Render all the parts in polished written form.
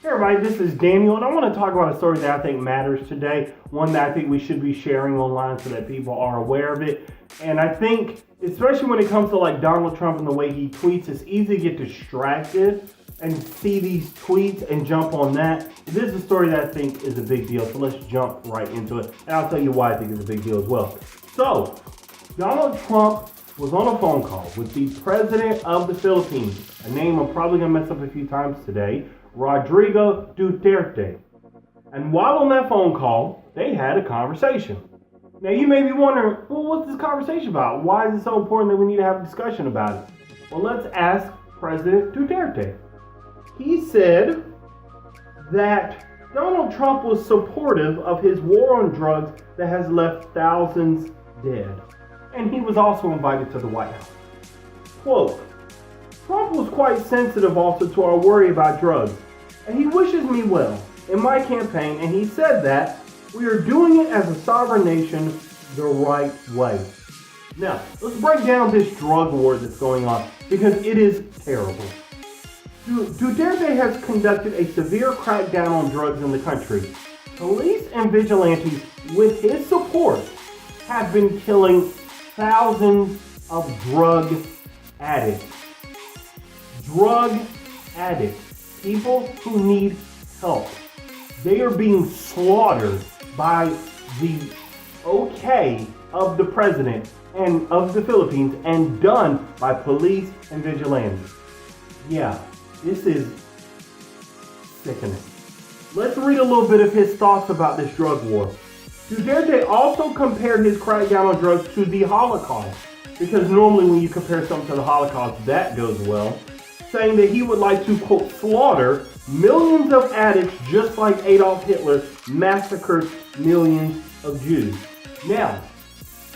Hey everybody, this is Daniel, and I want to talk about a story that I think matters today, one that I think we should be sharing online so that people are aware of it. And I think, especially when it comes to like Donald Trump and the way he tweets, it's easy to get distracted and see these tweets and jump on that. This is a story that I think is a big deal, so let's jump right into it. And I'll tell you why I think it's a big deal as well. So, Donald Trump was on a phone call with the president of the Philippines, a name I'm probably going to mess up a few times today, Rodrigo Duterte. And while on that phone call, they had a conversation. Now you may be wondering, well, what's this conversation about? Why is it so important that we need to have a discussion about it? Well, let's ask President Duterte. He said that Donald Trump was supportive of his war on drugs that has left thousands dead. And he was also invited to the White House. Quote, Trump was quite sensitive also to our worry about drugs, and he wishes me well in my campaign, and he said that we are doing it as a sovereign nation the right way. Now, let's break down this drug war that's going on, because it is terrible. Duterte has conducted a severe crackdown on drugs in the country. Police and vigilantes, with his support, have been killing thousands of drug addicts. Drug addicts, people who need help. They are being slaughtered by the okay of the president and of the Philippines and done by police and vigilantes. Yeah, this is sickening. Let's read a little bit of his thoughts about this drug war. Duterte also compared his crackdown on drugs to the Holocaust, because normally when you compare something to the Holocaust, that goes well, saying that he would like to, quote, slaughter millions of addicts just like Adolf Hitler massacred millions of Jews. Now,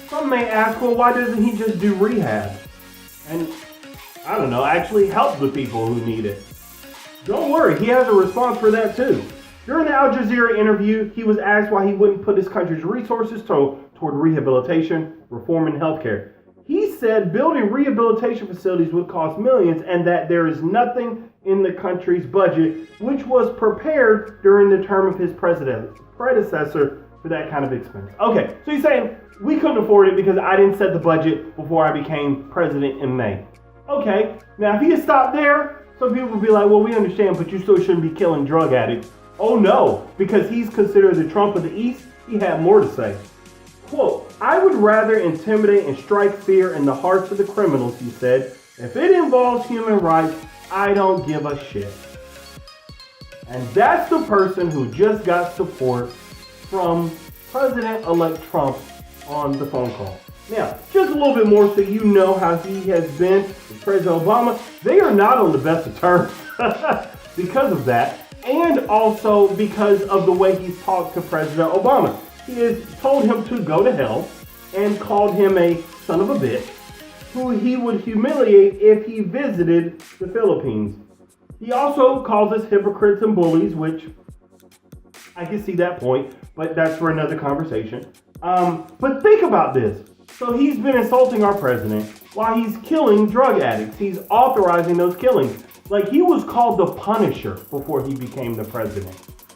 some may ask, well, why doesn't he just do rehab? And, I don't know, actually help the people who need it. Don't worry, he has a response for that too. During the Al Jazeera interview, he was asked why he wouldn't put his country's resources toward rehabilitation, reform, and healthcare. He said building rehabilitation facilities would cost millions and that there is nothing in the country's budget which was prepared during the term of his predecessor for that kind of expense. Okay, so he's saying we couldn't afford it because I didn't set the budget before I became president in May. Okay, now if he had stopped there, some people would be like, well, we understand, but you still shouldn't be killing drug addicts. Oh no, because he's considered the Trump of the East, he had more to say. Quote, I would rather intimidate and strike fear in the hearts of the criminals, he said. If it involves human rights, I don't give a shit. And that's the person who just got support from President-elect Trump on the phone call. Now, just a little bit more so you know how he has been with President Obama. They are not on the best of terms because of that. And also because of the way he's talked to President Obama. He has told him to go to hell and called him a son of a bitch who he would humiliate if he visited the Philippines. He also calls us hypocrites and bullies, which I can see that point, but that's for another conversation. But think about this. So he's been insulting our president while he's killing drug addicts. He's authorizing those killings. Like, he was called the Punisher before he became the president.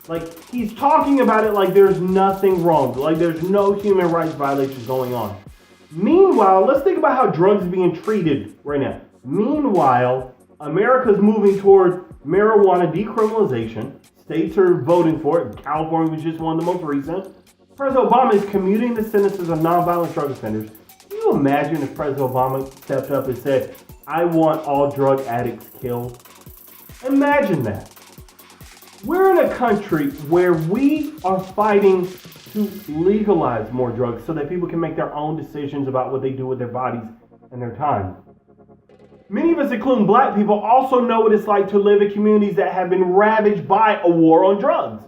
Like, he's talking about it like there's nothing wrong. Like, there's no human rights violations going on. Meanwhile, let's think about how drugs are being treated right now. Meanwhile, America's moving toward marijuana decriminalization. States are voting for it. California was just one of the most recent. President Obama is commuting the sentences of nonviolent drug offenders. Can you imagine if President Obama stepped up and said, I want all drug addicts killed? Imagine that. We're in a country where we are fighting to legalize more drugs so that people can make their own decisions about what they do with their bodies and their time. Many of us, including black people, also know what it's like to live in communities that have been ravaged by a war on drugs.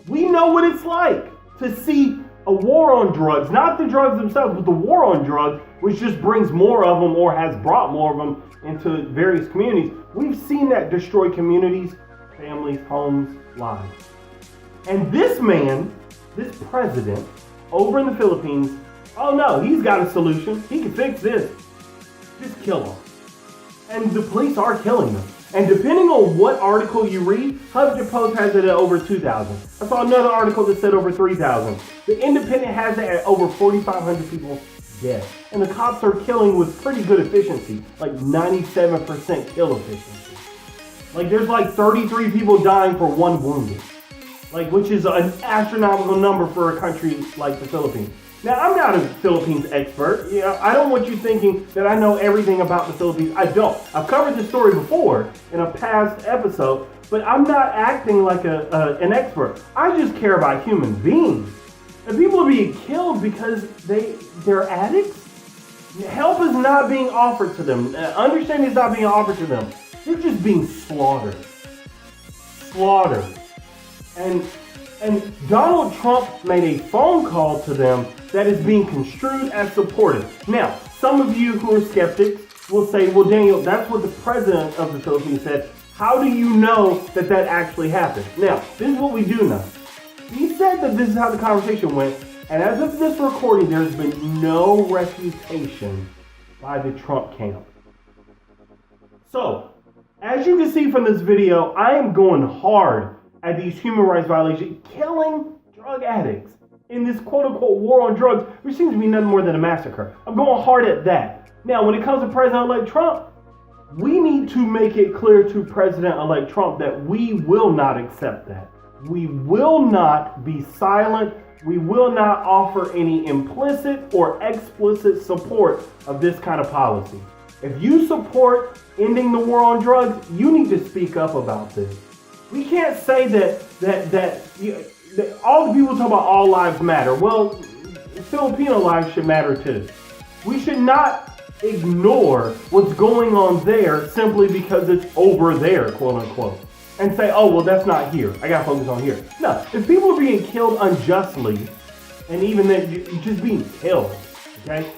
We know what it's like to see a war on drugs, not the drugs themselves, but the war on drugs, which just brings more of them or has brought more of them into various communities. We've seen that destroy communities, families, homes, lives. And this man, this president over in the Philippines, oh no, he's got a solution. He can fix this. Just kill them. And the police are killing them. And depending on what article you read, Huffington Post has it at over 2,000. I saw another article that said over 3,000. The Independent has it at over 4,500 people dead. And the cops are killing with pretty good efficiency, like 97% kill efficiency. Like there's like 33 people dying for 1 wounded. Like, which is an astronomical number for a country like the Philippines. Now, I'm not a Philippines expert. You know, I don't want you thinking that I know everything about the Philippines. I don't. I've covered this story before in a past episode, but I'm not acting like an expert. I just care about human beings. And people are being killed because they're addicts. Help is not being offered to them. Understanding is not being offered to them. They're just being slaughtered. Slaughtered. And Donald Trump made a phone call to them that is being construed as supportive. Now, some of you who are skeptics will say, well, Daniel, that's what the president of the Philippines said. How do you know that that actually happened? Now, this is what we do know. He said that this is how the conversation went, and as of this recording, there's been no refutation by the Trump camp. So, as you can see from this video, I am going hard at these human rights violations, killing drug addicts in this quote-unquote war on drugs, which seems to be nothing more than a massacre. I'm going hard at that. Now, when it comes to President-elect Trump, we need to make it clear to President-elect Trump that we will not accept that. We will not be silent. We will not offer any implicit or explicit support of this kind of policy. If you support ending the war on drugs, you need to speak up about this. We can't say that all the people talk about all lives matter. Well, Filipino lives should matter too. We should not ignore what's going on there simply because it's over there, quote unquote, and say, oh, well, that's not here. I got to focus on here. No, if people are being killed unjustly, and even then just being killed, okay,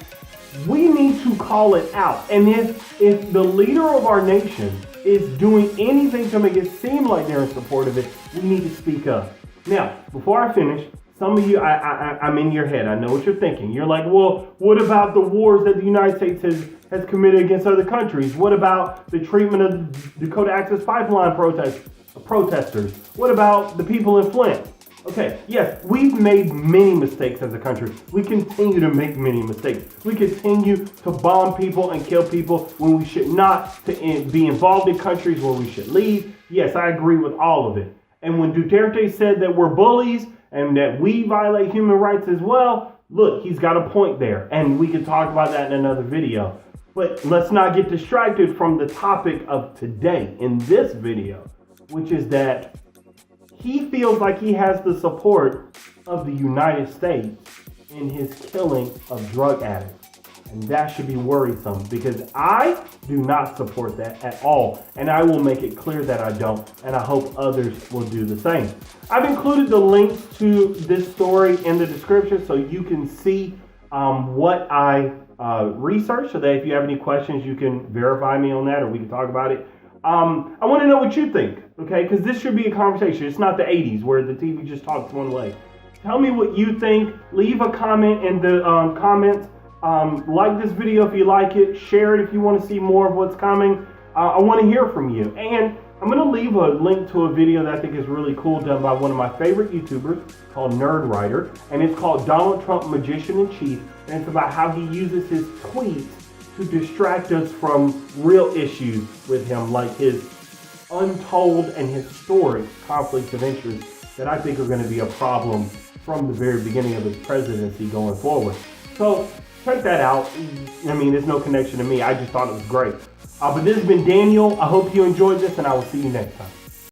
we need to call it out. And if the leader of our nation is doing anything to make it seem like they're in support of it, we need to speak up. Now, before I finish, some of you, I'm in your head. I know what you're thinking. You're like, well, what about the wars that the United States has committed against other countries? What about the treatment of Dakota Access Pipeline protesters? What about the people in Flint? Okay, yes, we've made many mistakes as a country. We continue to make many mistakes. We continue to bomb people and kill people when we should not, to be involved in countries where we should leave. Yes, I agree with all of it. And when Duterte said that we're bullies and that we violate human rights as well, look, he's got a point there. And we can talk about that in another video. But let's not get distracted from the topic of today in this video, which is that he feels like he has the support of the United States in his killing of drug addicts. And that should be worrisome because I do not support that at all. And I will make it clear that I don't. And I hope others will do the same. I've included the links to this story in the description so you can see what I researched, so that if you have any questions, you can verify me on that or we can talk about it. I want to know what you think, okay? Because this should be a conversation. It's not the 80s where the TV just talks one way. Tell me what you think. Leave a comment in the comments. Like this video if you like it. Share it if you want to see more of what's coming. I want to hear from you. And I'm going to leave a link to a video that I think is really cool done by one of my favorite YouTubers called Nerd Writer. And it's called Donald Trump Magician in Chief. And it's about how he uses his tweets to distract us from real issues with him, like his untold and historic conflicts of interest that I think are going to be a problem from the very beginning of his presidency going forward. So check that out. I mean, there's no connection to me. I just thought it was great. But this has been Daniel. I hope you enjoyed this, and I will see you next time.